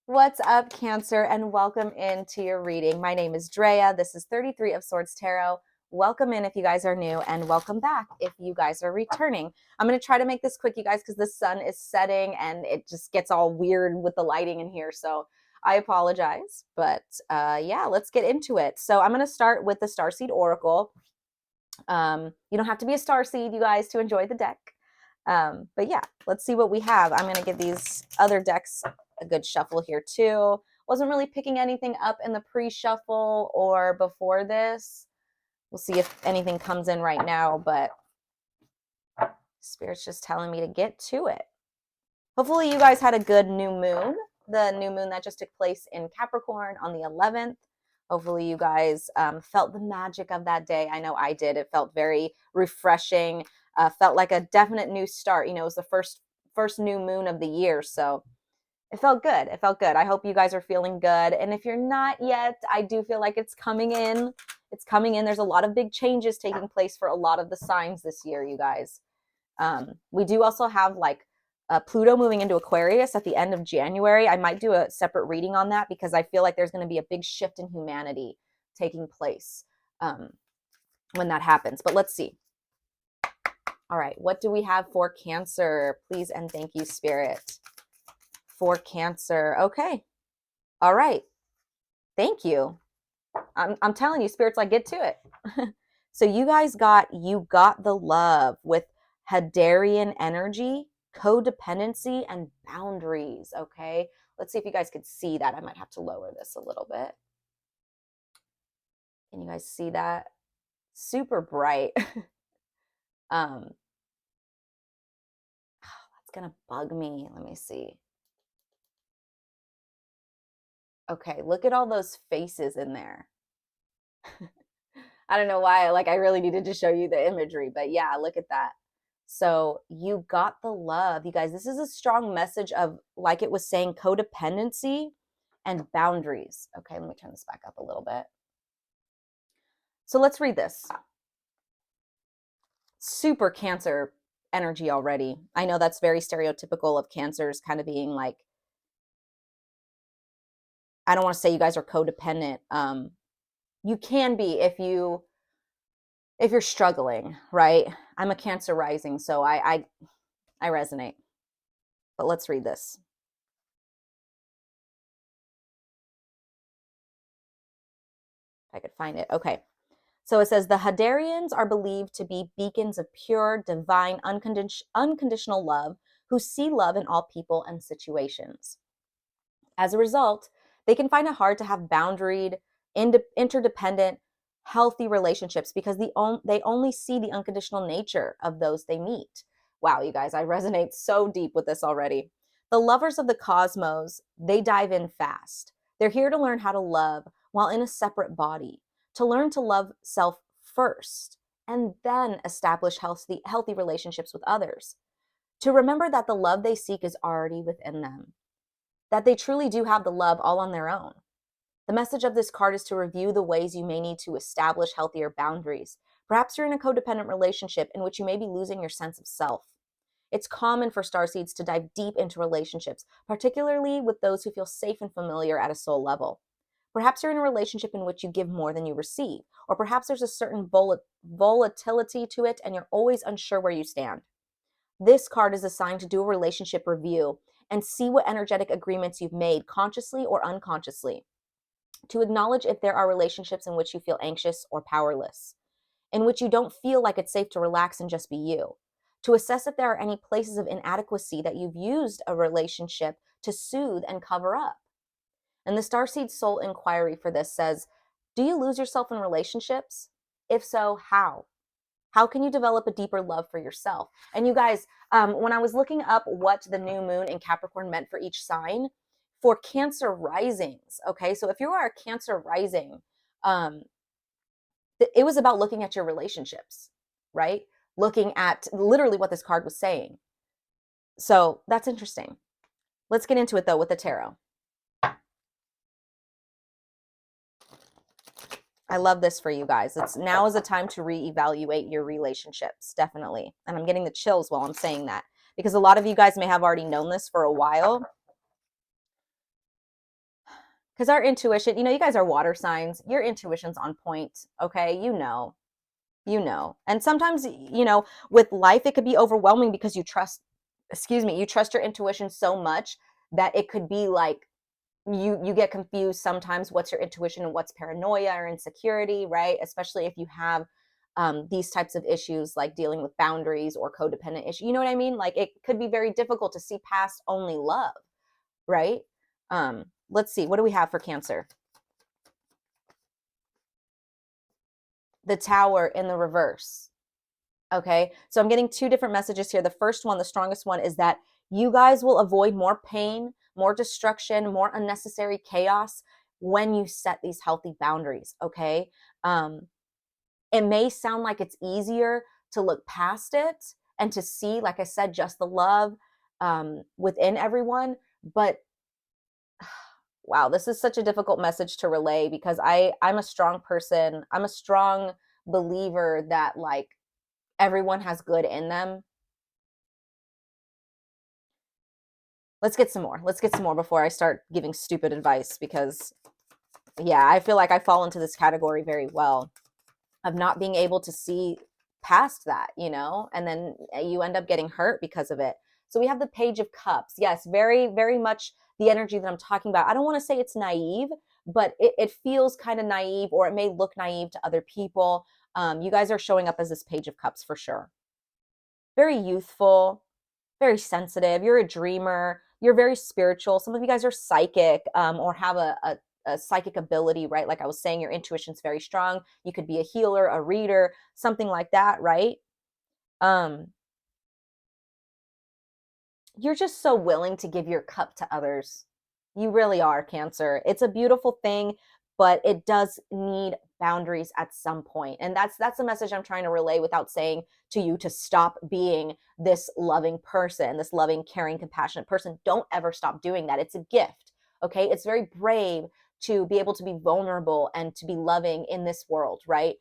What's up, Cancer, and welcome into your reading. My name is Drea. This is 33 of Swords Tarot. Welcome in if you guys are new, and welcome back if you guys are returning. I'm going to try to make this quick, you guys, because the sun is setting and it just gets all weird with the lighting in here. So I apologize. But yeah, let's get into it. So I'm going to start with the Starseed Oracle. You don't have to be a starseed, you guys, to enjoy the deck. But yeah, let's see what we have. I'm going to give these other decks a good shuffle here too. Wasn't really picking anything up in the pre-shuffle or before this. We'll see if anything comes in right now, but Spirit's just telling me to get to it. Hopefully you guys had a good new moon. The new moon that just took place in Capricorn on the 11th. Hopefully you guys felt the magic of that day. I know I did. It felt very refreshing. Felt like a definite new start. You know, it was the first new moon of the year, so it felt good. It felt good. I hope you guys are feeling good. And if you're not yet, I do feel like it's coming in. It's coming in. There's a lot of big changes taking place for a lot of the signs this year, you guys. We do also have like Pluto moving into Aquarius at the end of January. I might do a separate reading on that because I feel like there's going to be a big shift in humanity taking place when that happens. But let's see. All right, what do we have for Cancer? Please and thank you, Spirit. For Cancer. Okay. All right. Thank you. I'm telling you, Spirit's like, get to it. So you guys got the love with Hadarian energy, codependency, and boundaries. Okay. Let's see if you guys could see that. I might have to lower this a little bit. Can you guys see that? Super bright. That's gonna bug me. Let me see. Okay, look at all those faces in there. I don't know why, like I really needed to show you the imagery, but yeah, look at that. So you got the love. You guys, this is a strong message of, like it was saying, codependency and boundaries. Okay, let me turn this back up a little bit. So let's read this. Super Cancer energy already. I know that's very stereotypical of Cancers kind of being like, I don't want to say you guys are codependent. You can be if you're struggling, right? I'm a Cancer rising, so I resonate. But let's read this. If I could find it. Okay. So it says the Hadarians are believed to be beacons of pure, divine, unconditional love who see love in all people and situations. As a result, they can find it hard to have boundaried, interdependent, healthy relationships because they only see the unconditional nature of those they meet. Wow, you guys, I resonate so deep with this already. The lovers of the cosmos, they dive in fast. They're here to learn how to love while in a separate body, to learn to love self first, and then establish healthy relationships with others. To remember that the love they seek is already within them, that they truly do have the love all on their own. The message of this card is to review the ways you may need to establish healthier boundaries. Perhaps you're in a codependent relationship in which you may be losing your sense of self. It's common for starseeds to dive deep into relationships, particularly with those who feel safe and familiar at a soul level. Perhaps you're in a relationship in which you give more than you receive, or perhaps there's a certain volatility to it and you're always unsure where you stand. This card is assigned to do a relationship review and see what energetic agreements you've made consciously or unconsciously, to acknowledge if there are relationships in which you feel anxious or powerless, in which you don't feel like it's safe to relax and just be you, to assess if there are any places of inadequacy that you've used a relationship to soothe and cover up. And the Starseed Soul Inquiry for this says, do you lose yourself in relationships? If so, how? How can you develop a deeper love for yourself? And you guys, when I was looking up what the new moon in Capricorn meant for each sign, for Cancer risings, okay, so if you are a Cancer rising, it was about looking at your relationships, right? Looking at literally what this card was saying. So that's interesting. Let's get into it though with the tarot. I love this for you guys. Now is a time to reevaluate your relationships, definitely. And I'm getting the chills while I'm saying that because a lot of you guys may have already known this for a while. Because our intuition, you guys are water signs. Your intuition's on point. Okay. And sometimes, with life, it could be overwhelming because you trust your intuition so much that it could be like, you get confused sometimes what's your intuition and what's paranoia or insecurity, right? Especially if you have these types of issues like dealing with boundaries or codependent issues. You know what I mean? Like, it could be very difficult to see past only love, right? Let's see, what do we have for Cancer? The Tower in the reverse. Okay, so I'm getting two different messages here. The first one, the strongest one, is that you guys will avoid more pain, more destruction, more unnecessary chaos when you set these healthy boundaries. Okay, it may sound like it's easier to look past it and to see, like I said, just the love within everyone, but wow, this is such a difficult message to relay because I'm a strong person. I'm a strong believer that, like, everyone has good in them. Let's get some more. Let's get some more before I start giving stupid advice, because yeah, I feel like I fall into this category very well of not being able to see past that, and then you end up getting hurt because of it. So we have the Page of Cups. Yes, very, very much the energy that I'm talking about. I don't want to say it's naive, but it feels kind of naive, or it may look naive to other people. You guys are showing up as this Page of Cups for sure. Very youthful, very sensitive. You're a dreamer. You're very spiritual. Some of you guys are psychic, or have a psychic ability, right? Like I was saying, your intuition's very strong. You could be a healer, a reader, something like that, right? Um, you're just so willing to give your cup to others. You really are, Cancer. It's a beautiful thing, but it does need boundaries at some point. And that's the message I'm trying to relay, without saying to you to stop being this loving person, this loving, caring, compassionate person. Don't ever stop doing that. It's a gift. Okay? It's very brave to be able to be vulnerable and to be loving in this world, right?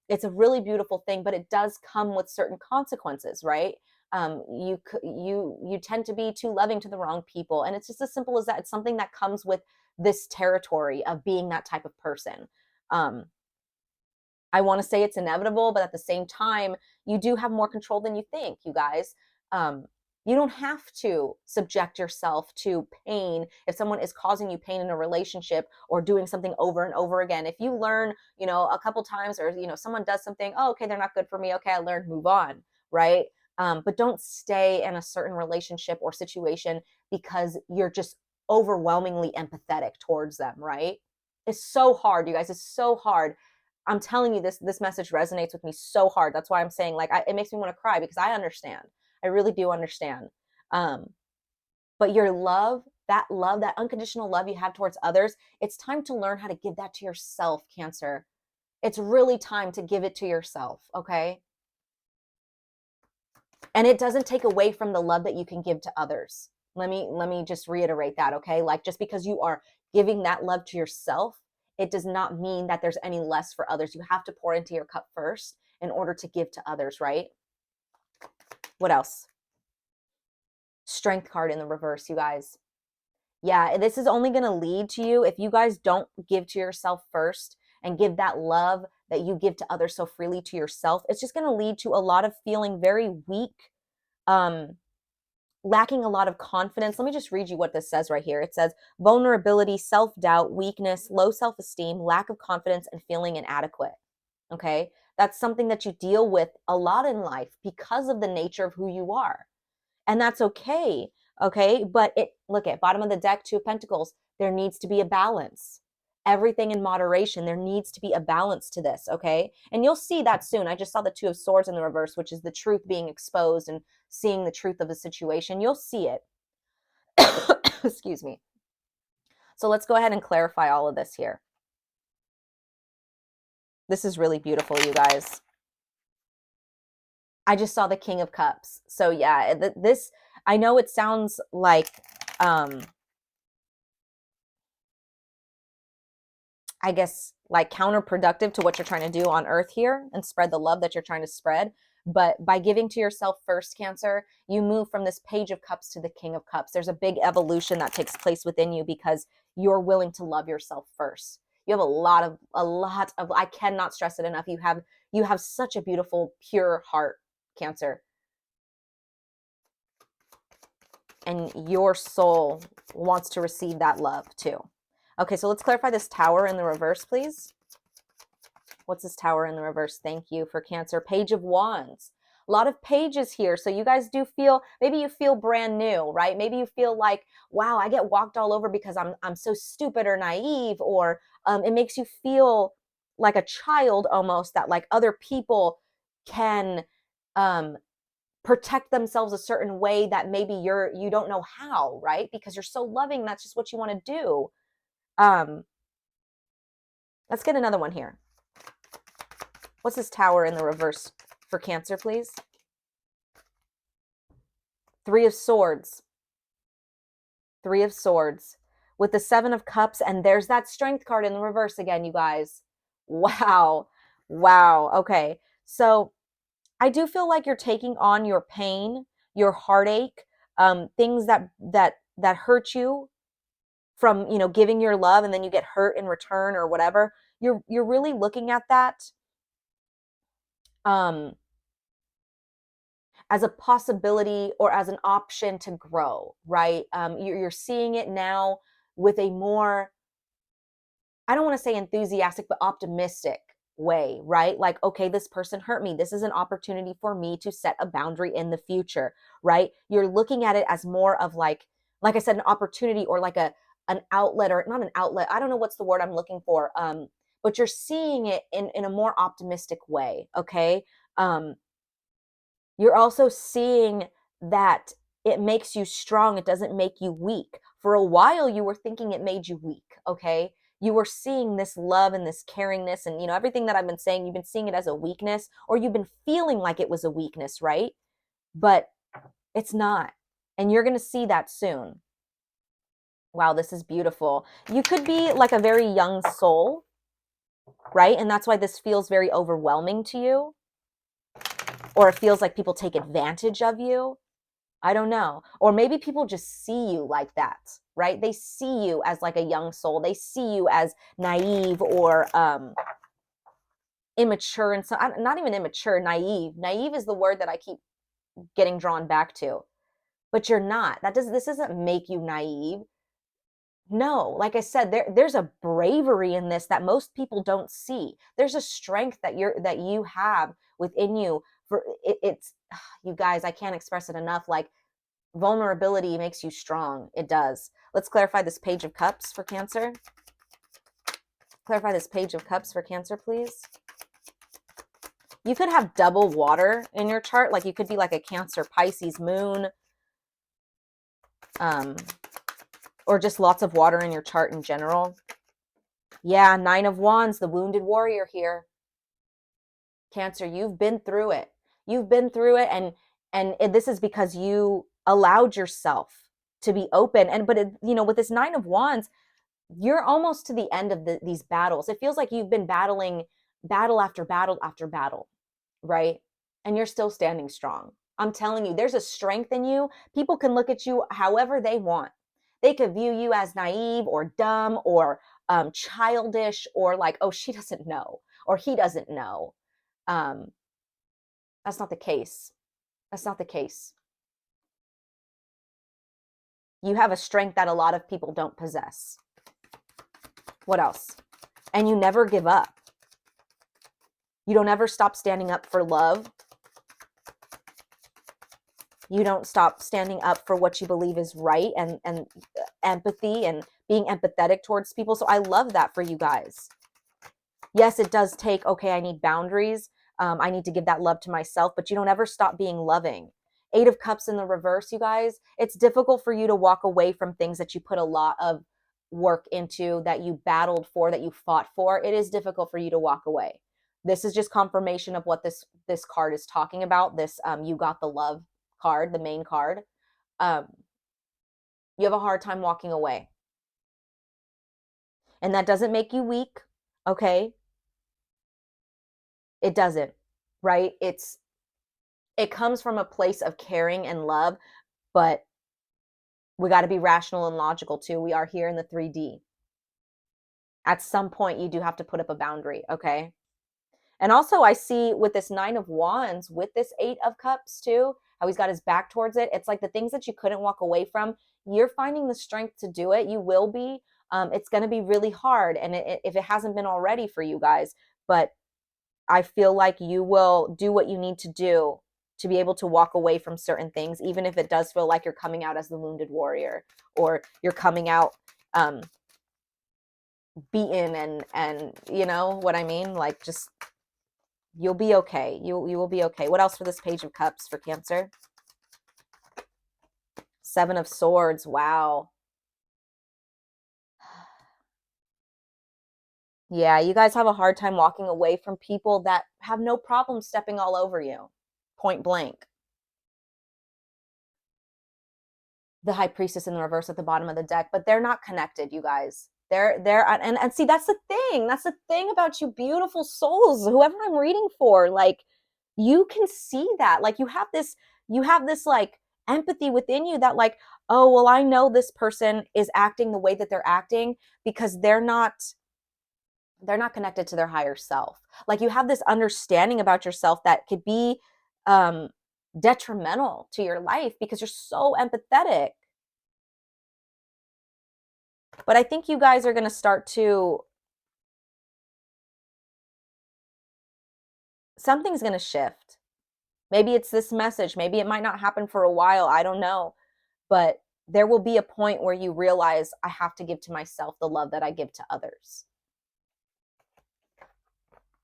It's a really beautiful thing, but it does come with certain consequences, right? You tend to be too loving to the wrong people, and it's just as simple as that. It's something that comes with this territory of being that type of person. um, I want to say it's inevitable, but at the same time, you do have more control than you think, you guys. um, you don't have to subject yourself to pain if someone is causing you pain in a relationship or doing something over and over again. If you learn, a couple times, or someone does something, oh, okay, they're not good for me, okay, I learned, move on, right? But don't stay in a certain relationship or situation because you're just overwhelmingly empathetic towards them, right? It's so hard, you guys. It's so hard. I'm telling you, this message resonates with me so hard. That's why I'm saying, like, it makes me want to cry, because I understand. I really do understand. Um, but your love, that unconditional love you have towards others, it's time to learn how to give that to yourself, Cancer. It's really time to give it to yourself, okay? And it doesn't take away from the love that you can give to others. Let me just reiterate that, okay? Like, just because you are giving that love to yourself, it does not mean that there's any less for others. You have to pour into your cup first in order to give to others, right? What else? Strength card in the reverse, you guys. Yeah, this is only going to lead to you if you guys don't give to yourself first and give that love that you give to others so freely to yourself. It's just going to lead to a lot of feeling very weak, um, lacking a lot of confidence. Let me just read you what this says right here. It says vulnerability, self-doubt, weakness, low self-esteem, lack of confidence, and feeling inadequate. Okay? That's something that you deal with a lot in life because of the nature of who you are. And that's okay. Okay? But look at bottom of the deck, Two of Pentacles. There needs to be a balance. Everything in moderation. There needs to be a balance to this, okay? And you'll see that soon. I just saw the Two of Swords in the reverse, which is the truth being exposed and seeing the truth of the situation. You'll see it. Excuse me. So let's go ahead and clarify all of this here. This is really beautiful, you guys. I just saw the King of Cups. So yeah, this, I know it sounds like, I guess, like counterproductive to what you're trying to do on earth here and spread the love that you're trying to spread. But by giving to yourself first, Cancer, you move from this Page of Cups to the King of Cups. There's a big evolution that takes place within you because you're willing to love yourself first. You have a lot of I cannot stress it enough. You have such a beautiful, pure heart, Cancer. And your soul wants to receive that love too. Okay, so let's clarify this Tower in the reverse, please. What's this Tower in the reverse? Thank you for Cancer. Page of Wands. A lot of pages here. So you guys do feel, maybe you feel brand new, right? Maybe you feel like, wow, I get walked all over because I'm so stupid or naive, or it makes you feel like a child almost, that like other people can um, protect themselves a certain way that maybe you don't know how, right? Because you're so loving, that's just what you want to do. Let's get another one here. What's this Tower in the reverse for Cancer, please? Three of Swords. Three of Swords with the Seven of Cups, and there's that Strength card in the reverse again, you guys. Wow. Wow. Okay. So I do feel like you're taking on your pain, your heartache, things that hurt you from, giving your love, and then you get hurt in return or whatever. You're really looking at that um as a possibility or as an option to grow, right? You're seeing it now with a more, I don't want to say enthusiastic, but optimistic way, right? Like, okay, this person hurt me. This is an opportunity for me to set a boundary in the future, right? You're looking at it as more of like I said, an opportunity, or like an outlet, or not an outlet. I don't know what's the word I'm looking for. But you're seeing it in a more optimistic way, okay? You're also seeing that it makes you strong. It doesn't make you weak. For a while, you were thinking it made you weak, okay? You were seeing this love and this caringness and, everything that I've been saying, you've been seeing it as a weakness, or you've been feeling like it was a weakness, right? But it's not. And you're going to see that soon. Wow, this is beautiful. You could be like a very young soul, right? And that's why this feels very overwhelming to you, or it feels like people take advantage of you. I don't know. Or maybe people just see you like that, right? They see you as like a young soul. They see you as naive or immature, and so not even immature, naive. Naive is the word that I keep getting drawn back to. But you're not. This doesn't make you naive. No, like I said, there's a bravery in this that most people don't see. There's a strength that you have within you. For it's you guys, I can't express it enough. Like, vulnerability makes you strong. It does. Let's clarify this Page of Cups for Cancer. Clarify this Page of Cups for Cancer, please. You could have double water in your chart. Like, you could be like a Cancer, Pisces moon, or just lots of water in your chart in general. Yeah, Nine of Wands, the wounded warrior here. Cancer, you've been through it. You've been through it, and this is because you allowed yourself to be open. With this Nine of Wands, you're almost to the end of these battles. It feels like you've been battling battle after battle after battle, right? And you're still standing strong. I'm telling you, there's a strength in you. People can look at you however they want. They could view you as naive or dumb or childish, or like, oh, she doesn't know, or he doesn't know. Um, that's not the case. That's not the case. You have a strength that a lot of people don't possess. What else? And you never give up. You don't ever stop standing up for love. You don't stop standing up for what you believe is right, and empathy and being empathetic towards people. So I love that for you guys. Yes, it does take, okay, I need boundaries. I need to give that love to myself, but you don't ever stop being loving. Eight of Cups in the reverse, you guys. It's difficult for you to walk away from things that you put a lot of work into, that you battled for, that you fought for. It is difficult for you to walk away. This is just confirmation of what this card is talking about. This you got the love card, the main card. You have a hard time walking away. And that doesn't make you weak, okay? It doesn't, right? It comes from a place of caring and love, but we got to be rational and logical too. We are here in the 3D. At some point, you do have to put up a boundary, okay? And also, I see with this Nine of Wands, with this Eight of Cups too, how he's got his back towards it. It's like the things that you couldn't walk away from, you're finding the strength to do it. You will be. It's going to be really hard. And if it hasn't been already for you guys, but I feel like you will do what you need to do to be able to walk away from certain things, even if it does feel like you're coming out as the wounded warrior, or you're coming out beaten, and you know what I mean? Like, just, you'll be okay. You will be okay. What else for this Page of Cups for Cancer? Seven of Swords. Wow. Yeah, you guys have a hard time walking away from people that have no problem stepping all over you, point blank. The High Priestess in the reverse at the bottom of the deck, but they're not connected, you guys. They're and see, that's the thing. That's the thing about you beautiful souls, whoever I'm reading for. Like, you can see that. Like, you have this like empathy within you that, like, oh, well, I know this person is acting the way that they're acting because they're not connected to their higher self. Like, you have this understanding about yourself that could be detrimental to your life because you're so empathetic. But I think you guys are going to start to, something's going to shift. Maybe it's this message. Maybe it might not happen for a while. I don't know. But there will be a point where you realize, I have to give to myself the love that I give to others.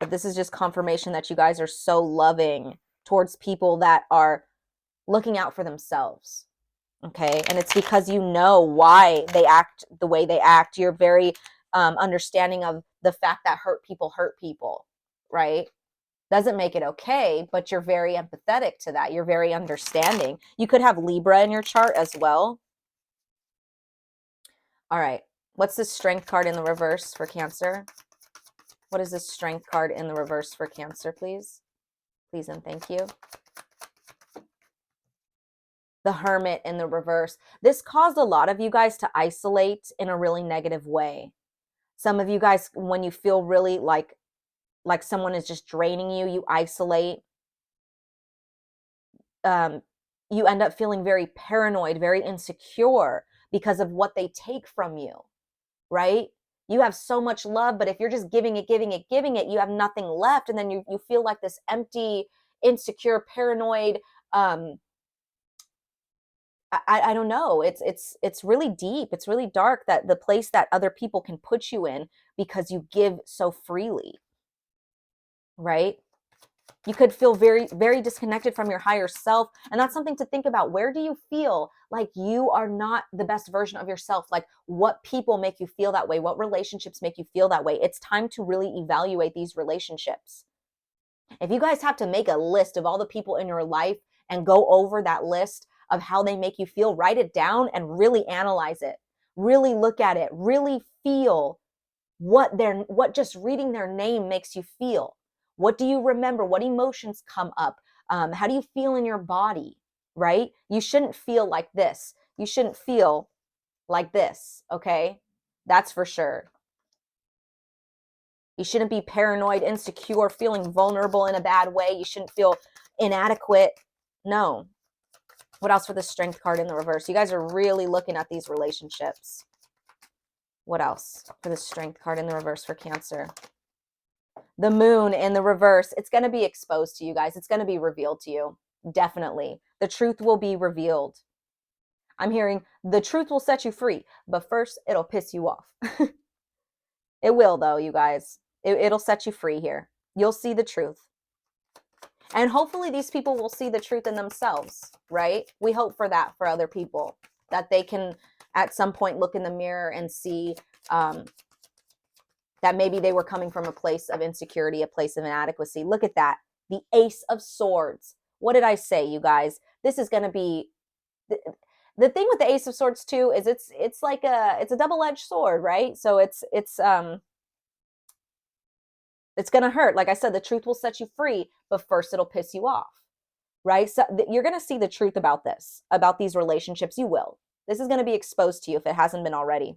But this is just confirmation that you guys are so loving towards people that are looking out for themselves. Okay. And it's because you know why they act the way they act. You're very understanding of the fact that hurt people, right? Doesn't make it okay, but you're very empathetic to that. You're very understanding. You could have Libra in your chart as well. All right. What's this Strength card in the reverse for Cancer? What is this Strength card in the reverse for Cancer, please? Please and thank you. The Hermit in the reverse. This caused a lot of you guys to isolate in a really negative way. Some of you guys, when you feel really like someone is just draining you, you isolate. You end up feeling very paranoid, very insecure because of what they take from you, right? You have so much love, but if you're just giving it, you have nothing left. And then you feel like this empty, insecure, paranoid, I don't know. It's really deep. It's really dark, that the place that other people can put you in because you give so freely, right? You could feel very, very disconnected from your higher self. And that's something to think about. Where do you feel like you are not the best version of yourself? Like, what people make you feel that way? What relationships make you feel that way? It's time to really evaluate these relationships. If you guys have to make a list of all the people in your life and go over that list of how they make you feel, write it down and really analyze it. Really look at it. Really feel what just reading their name makes you feel. What do you remember? What emotions come up? How do you feel in your body, right? You shouldn't feel like this. You shouldn't feel like this, okay? That's for sure. You shouldn't be paranoid, insecure, feeling vulnerable in a bad way. You shouldn't feel inadequate. No. What else for the Strength card in the reverse? You guys are really looking at these relationships. What else for the Strength card in the reverse for Cancer? The Moon in the reverse. It's going to be exposed to you guys. It's going to be revealed to you. Definitely. The truth will be revealed. I'm hearing the truth will set you free, but first it'll piss you off. It will, though, you guys. It'll set you free here. You'll see the truth. And hopefully these people will see the truth in themselves, right? We hope for that for other people, that they can at some point look in the mirror and see that maybe they were coming from a place of insecurity, a place of inadequacy. Look at that. The Ace of Swords. What did I say, you guys? This is going to be... The thing with the Ace of Swords too is it's like it's a double-edged sword, right? So it's going to hurt. Like I said, the truth will set you free, but first it'll piss you off. right? So you're going to see the truth about this, about these relationships. You will. This is going to be exposed to you if it hasn't been already.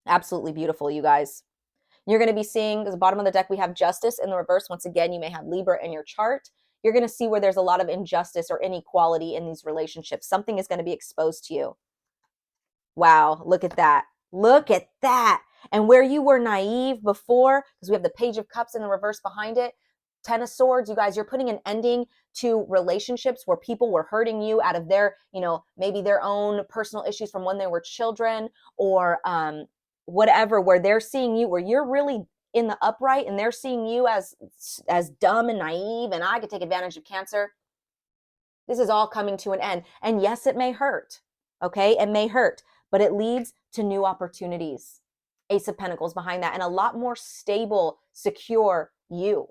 Absolutely beautiful, you guys. You're going to be seeing, at the bottom of the deck, we have justice in the reverse. Once again, you may have Libra in your chart. You're going to see where there's a lot of injustice or inequality in these relationships. Something is going to be exposed to you. Wow, look at that. Look at that. And where you were naive before, because we have the Page of Cups in the reverse behind it, Ten of Swords, you guys, you're putting an ending to relationships where people were hurting you out of their, maybe their own personal issues from when they were children, or whatever, where they're seeing you, where you're really in the upright and they're seeing you as dumb and naive and I could take advantage of Cancer. This is all coming to an end. And yes, it may hurt. Okay, it may hurt, but it leads to new opportunities. Ace of Pentacles behind that, and a lot more stable, secure you.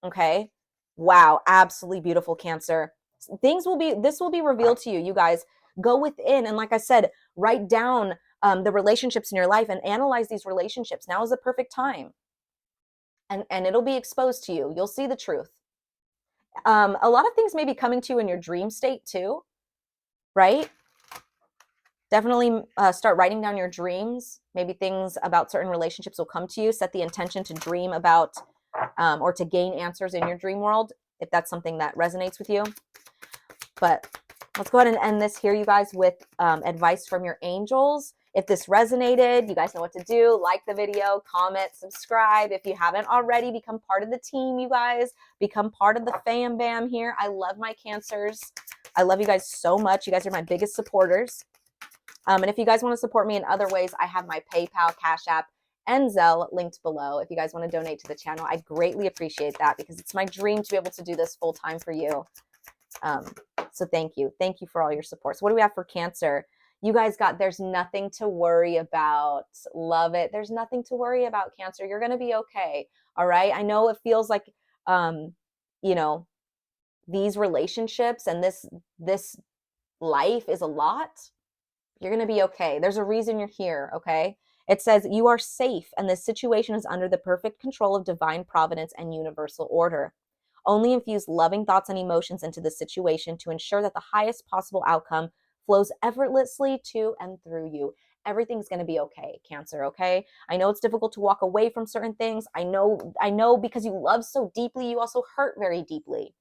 Okay, wow, absolutely beautiful, Cancer. This will be revealed to you, you guys. Go within, and like I said, write down the relationships in your life and analyze these relationships. Now is the perfect time, and it'll be exposed to you. You'll see the truth. A lot of things may be coming to you in your dream state too, right? Definitely start writing down your dreams. Maybe things about certain relationships will come to you. Set the intention to dream about or to gain answers in your dream world, if that's something that resonates with you. But let's go ahead and end this here, you guys, with advice from your angels. If this resonated, you guys know what to do. Like the video, comment, subscribe. If you haven't already, become part of the team, you guys. Become part of the fam bam here. I love my Cancers. I love you guys so much. You guys are my biggest supporters. And if you guys want to support me in other ways, I have my PayPal, Cash App, and Zelle linked below. If you guys want to donate to the channel, I greatly appreciate that because it's my dream to be able to do this full time for you. So thank you. Thank you for all your support. So what do we have for Cancer? You guys got, there's nothing to worry about. Love it. There's nothing to worry about, Cancer. You're going to be okay. All right. I know it feels like, these relationships and this life is a lot. You're going to be okay. There's a reason you're here. Okay. It says you are safe and this situation is under the perfect control of divine providence and universal order. Only infuse loving thoughts and emotions into the situation to ensure that the highest possible outcome flows effortlessly to and through you. Everything's going to be okay, Cancer, okay? I know it's difficult to walk away from certain things. I know because you love so deeply, you also hurt very deeply.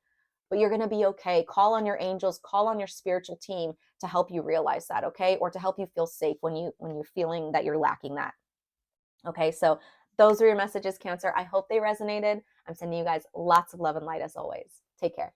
But you're going to be okay. Call on your angels, call on your spiritual team to help you realize that, okay? Or to help you feel safe when you're feeling that you're lacking that. Okay? So those are your messages, Cancer. I hope they resonated. I'm sending you guys lots of love and light as always. Take care.